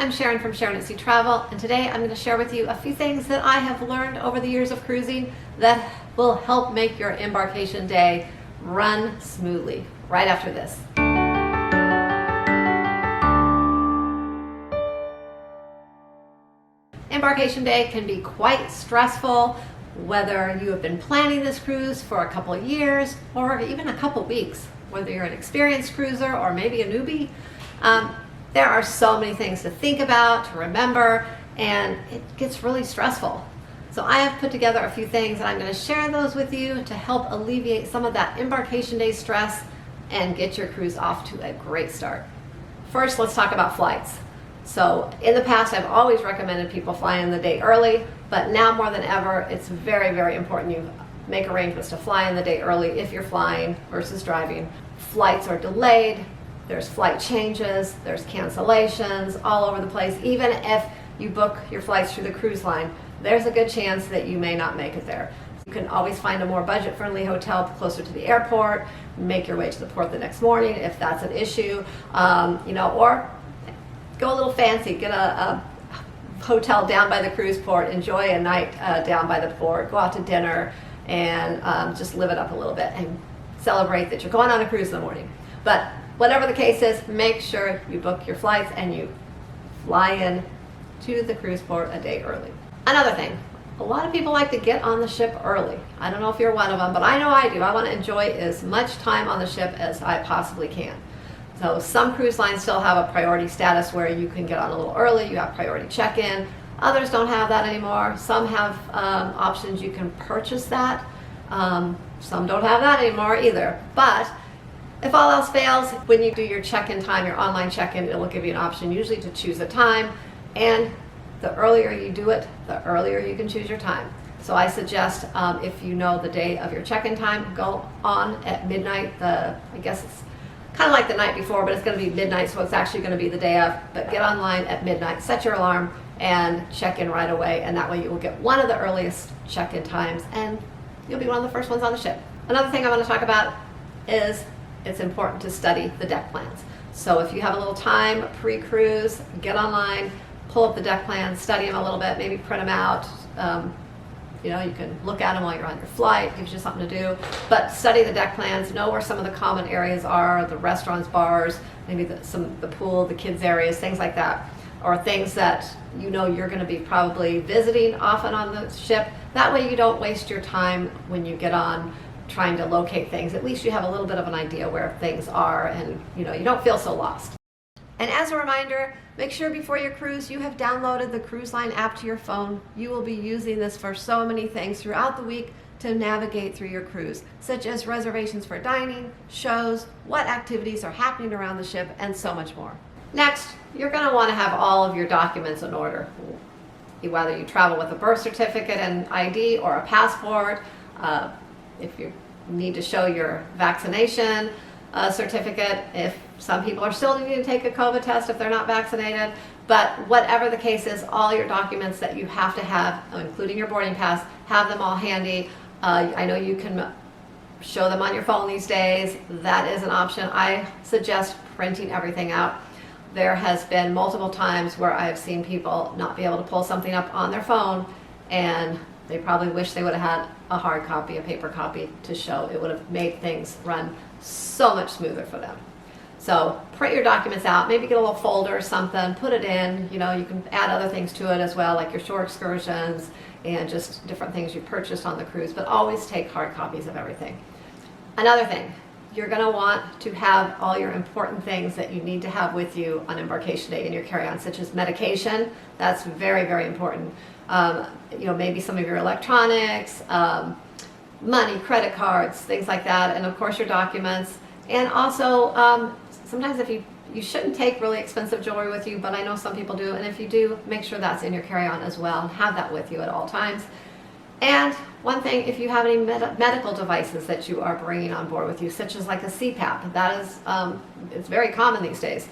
I'm Sharon from sharonatsea Travel, and today I'm going to share with you a few things that I have learned over the years of cruising that will help make your embarkation day run smoothly right after this. Embarkation day can be quite stressful, whether you have been planning this cruise for a couple of years or even a couple weeks, whether you're an experienced cruiser or maybe a newbie. There are so many things to think about, to remember, and it gets really stressful. So I have put together a few things and I'm going to share those with you to help alleviate some of that embarkation day stress and get your cruise off to a great start. First, let's talk about flights. So in the past, I've always recommended people fly in the day early, but now more than ever, it's very, very important you make arrangements to fly in the day early if you're flying versus driving. Flights are delayed. There's flight changes, there's cancellations all over the place. Even if you book your flights through the cruise line, there's a good chance that you may not make it there. You can always find a more budget-friendly hotel closer to the airport, make your way to the port the next morning if that's an issue, or go a little fancy, get a hotel down by the cruise port, enjoy a night down by the port, go out to dinner, and just live it up a little bit and celebrate that you're going on a cruise in the morning. But whatever the case is, make sure you book your flights and you fly in to the cruise port a day early. Another thing, a lot of people like to get on the ship early. I don't know if you're one of them, but I know I do. I want to enjoy as much time on the ship as I possibly can. So some cruise lines still have a priority status where you can get on a little early, you have priority check-in. Others don't have that anymore. Some have options you can purchase that. Some don't have that anymore either. But if all else fails, when you do your check-in time, your online check-in, it will give you an option usually to choose a time, and the earlier you do it, the earlier you can choose your time. So I suggest if you know the day of your check-in time, go on at midnight. I guess it's kind of like the night before, but it's going to be midnight, so it's actually going to be the day of. But get online at midnight, set your alarm, and check in right away, and that way you will get one of the earliest check-in times, and you'll be one of the first ones on the ship. Another thing I want to talk about is it's important to study the deck plans. So if you have a little time pre-cruise, get online, pull up the deck plans, study them a little bit, maybe print them out. You can look at them while you're on your flight, gives you something to do. But study the deck plans, know where some of the common areas are, the restaurants, bars, maybe the pool, the kids areas, things like that. Or things that you know you're going to be probably visiting often on the ship. That way you don't waste your time when you get on trying to locate things. At least you have a little bit of an idea where things are, and you don't feel so lost. And as a reminder, make sure before your cruise you have downloaded the Cruise Line app to your phone. You will be using this for so many things throughout the week to navigate through your cruise, such as reservations for dining, shows, what activities are happening around the ship, and so much more. Next, you're going to want to have all of your documents in order. Whether you travel with a birth certificate and ID or a passport, if you need to show your vaccination certificate, if some people are still needing to take a COVID test if they're not vaccinated, but whatever the case is, all your documents that you have to have, including your boarding pass, have them all handy. I know you can show them on your phone these days. That is an option. I suggest printing everything out. There has been multiple times where I've seen people not be able to pull something up on their phone, and they probably wish they would have had a hard copy, a paper copy to show. It would have made things run so much smoother for them. So print your documents out, maybe get a little folder or something, put it in. You can add other things to it as well, like your shore excursions and just different things you purchased on the cruise, but always take hard copies of everything. Another thing, you're going to want to have all your important things that you need to have with you on embarkation day in your carry-on, such as medication. That's very, very important. Maybe some of your electronics, money, credit cards, things like that, and of course your documents. And also, sometimes if you shouldn't take really expensive jewelry with you, but I know some people do, and if you do, make sure that's in your carry-on as well, and have that with you at all times. And one thing, if you have any medical devices that you are bringing on board with you, such as like a CPAP, that is, it's very common these days.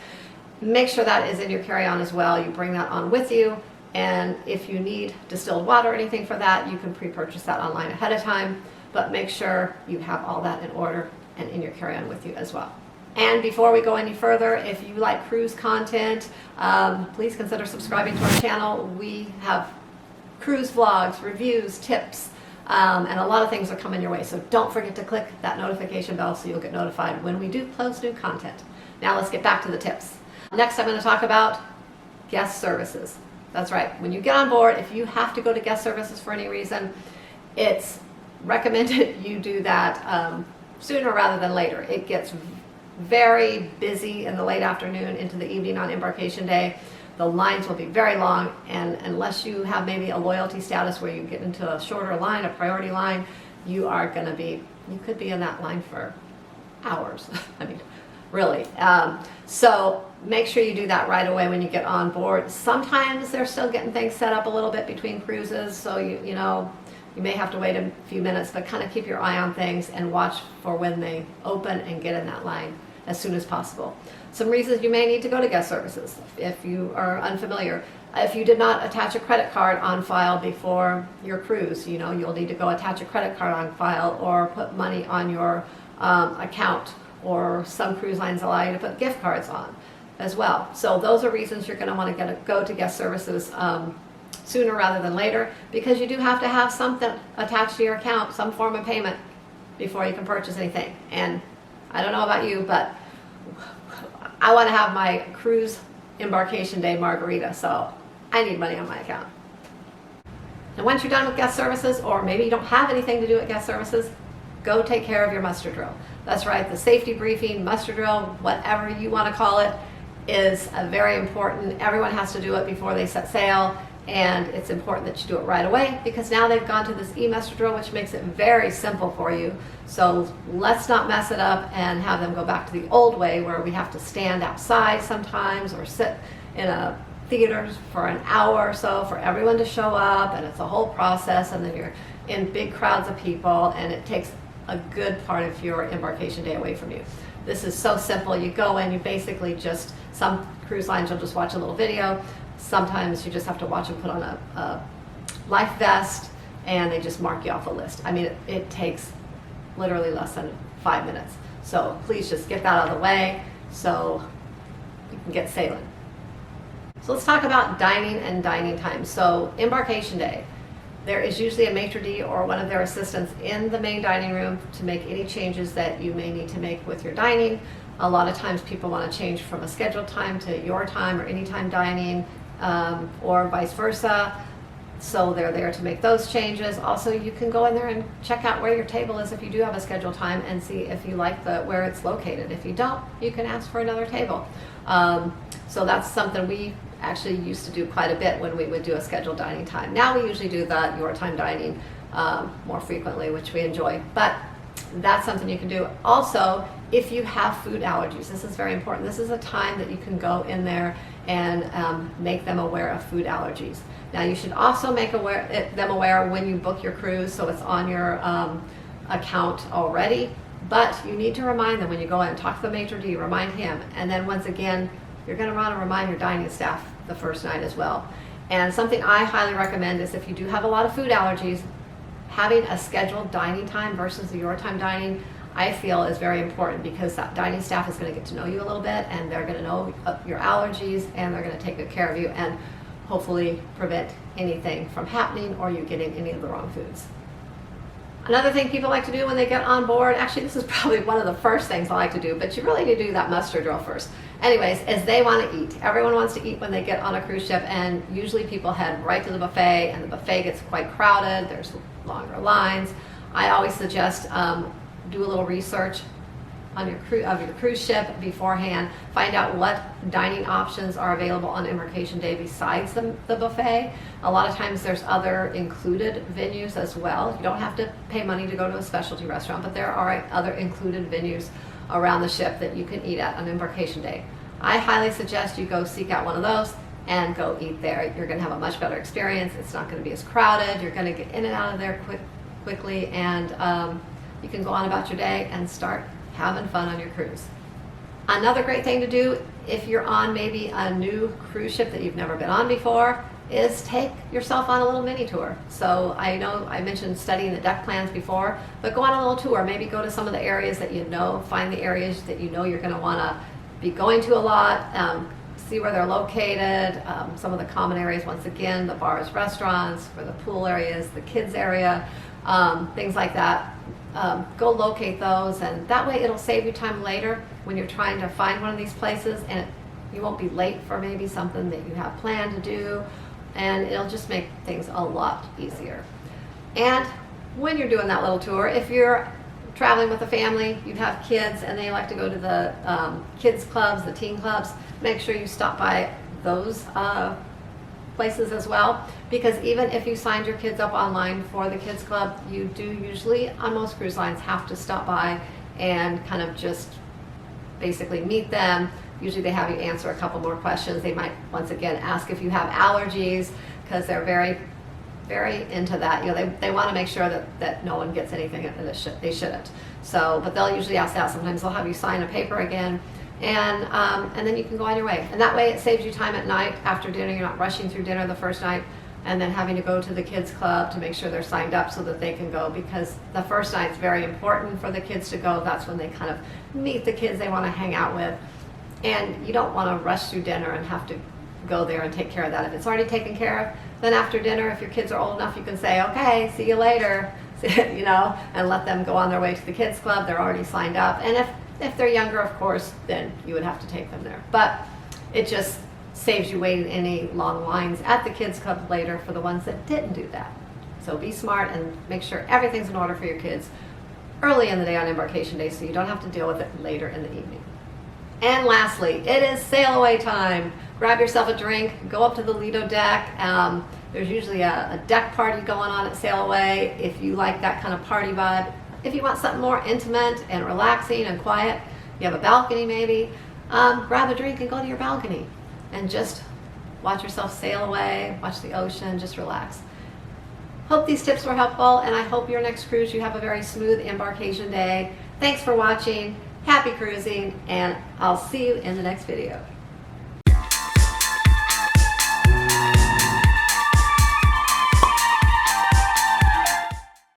Make sure that is in your carry-on as well. You bring that on with you, and if you need distilled water or anything for that, you can pre-purchase that online ahead of time, but make sure you have all that in order and in your carry-on with you as well. And before we go any further, if you like cruise content, please consider subscribing to our channel. We have cruise vlogs, reviews, tips, and a lot of things are coming your way. So don't forget to click that notification bell so you'll get notified when we do post new content. Now let's get back to the tips. Next, I'm going to talk about guest services. That's right. When you get on board, if you have to go to guest services for any reason, it's recommended you do that sooner rather than later. It gets very busy in the late afternoon into the evening on embarkation day. The lines will be very long, and unless you have maybe a loyalty status where you get into a shorter line, a priority line, you could be in that line for hours. I mean, really. So make sure you do that right away when you get on board. Sometimes they're still getting things set up a little bit between cruises, so you may have to wait a few minutes, but kind of keep your eye on things and watch for when they open and get in that line as soon as possible. Some reasons you may need to go to guest services if you are unfamiliar. If you did not attach a credit card on file before your cruise, you'll need to go attach a credit card on file or put money on your account, or some cruise lines allow you to put gift cards on as well. So those are reasons you're going to want to go to guest services sooner rather than later, because you do have to have something attached to your account, some form of payment, before you can purchase anything. And I don't know about you, but I want to have my cruise embarkation day margarita, so I need money on my account. And once you're done with guest services, or maybe you don't have anything to do at guest services, go take care of your muster drill. That's right, the safety briefing, muster drill, whatever you want to call it, is very important. Everyone has to do it before they set sail, and it's important that you do it right away, because now they've gone to this e-muster drill, which makes it very simple for you. So let's not mess it up and have them go back to the old way where we have to stand outside sometimes or sit in a theater for an hour or so for everyone to show up, and it's a whole process, and then you're in big crowds of people, and it takes a good part of your embarkation day away from you. This is so simple. You go in, you basically just, some cruise lines you'll just watch a little video. Sometimes you just have to watch them put on a life vest, and they just mark you off a list. I mean, it takes literally less than 5 minutes. So please just get that out of the way so you can get sailing. So let's talk about dining and dining time. So embarkation day, there is usually a maitre d' or one of their assistants in the main dining room to make any changes that you may need to make with your dining. A lot of times people want to change from a scheduled time to your time or anytime dining, or vice versa. So they're there to make those changes. Also, you can go in there and check out where your table is if you do have a scheduled time, and see if you like where it's located. If you don't, you can ask for another table. So that's something we actually used to do quite a bit when we would do a scheduled dining time. Now we usually do the your time dining more frequently, which we enjoy. But that's something you can do. Also, if you have food allergies, this is very important. This is a time that you can go in there and make them aware of food allergies. Now, you should also make them aware when you book your cruise, so it's on your account already. But you need to remind them when you go in and talk to the maitre d', remind him. And then once again, you're going to want to remind your dining staff the first night as well. And something I highly recommend is, if you do have a lot of food allergies, having a scheduled dining time versus the your time dining, I feel is very important, because that dining staff is going to get to know you a little bit, and they're going to know your allergies, and they're going to take good care of you and hopefully prevent anything from happening or you getting any of the wrong foods. Another thing people like to do when they get on board, actually this is probably one of the first things I like to do, but you really need to do that muster drill first. Anyways, is they want to eat. Everyone wants to eat when they get on a cruise ship, and usually people head right to the buffet, and the buffet gets quite crowded. There's longer lines. I always suggest do a little research on your cruise ship beforehand. Find out what dining options are available on embarkation day besides the buffet. A lot of times there's other included venues as well. You don't have to pay money to go to a specialty restaurant, but there are other included venues around the ship that you can eat at on embarkation day. I highly suggest you go seek out one of those and go eat there. You're going to have a much better experience. It's not going to be as crowded. You're going to get in and out of there quickly, and you can go on about your day and start having fun on your cruise. Another great thing to do if you're on maybe a new cruise ship that you've never been on before is take yourself on a little mini tour. So I know I mentioned studying the deck plans before, but go on a little tour. Maybe go to some of the areas that you know, find the areas that you know you're going to want to be going to a lot, see where they're located, some of the common areas, once again, the bars, restaurants, where the pool areas, the kids area, things like that. Go locate those, and that way it'll save you time later when you're trying to find one of these places, and you won't be late for maybe something that you have planned to do, and it'll just make things a lot easier. And when you're doing that little tour, if you're traveling with a family, you have kids and they like to go to the kids clubs, the teen clubs, make sure you stop by those places as well, because even if you signed your kids up online for the kids club, you do usually on most cruise lines have to stop by and kind of just basically meet them. Usually they have you answer a couple more questions. They might once again ask if you have allergies, because they're very, very into that. You know, they want to make sure that no one gets anything that they shouldn't. So, but they'll usually ask that. Sometimes they'll have you sign a paper again, and then you can go on your way. And that way it saves you time at night after dinner. You're not rushing through dinner the first night and then having to go to the kids club to make sure they're signed up so that they can go, because the first night's very important for the kids to go. That's when they kind of meet the kids they want to hang out with. And you don't want to rush through dinner and have to go there and take care of that. If it's already taken care of, then after dinner, if your kids are old enough, you can say, okay, see you later, you know, and let them go on their way to the kids club. They're already signed up. And if they're younger, of course, then you would have to take them there. But it just saves you waiting any long lines at the kids club later for the ones that didn't do that. So be smart and make sure everything's in order for your kids early in the day on embarkation day, so you don't have to deal with it later in the evening. And lastly, it is sail away time. Grab yourself a drink, go up to the Lido deck. There's usually a deck party going on at Sail Away if you like that kind of party vibe. If you want something more intimate and relaxing and quiet, you have a balcony maybe, grab a drink and go to your balcony and just watch yourself sail away, watch the ocean, just relax. Hope these tips were helpful, and I hope your next cruise you have a very smooth embarkation day. Thanks for watching. Happy cruising, and I'll see you in the next video.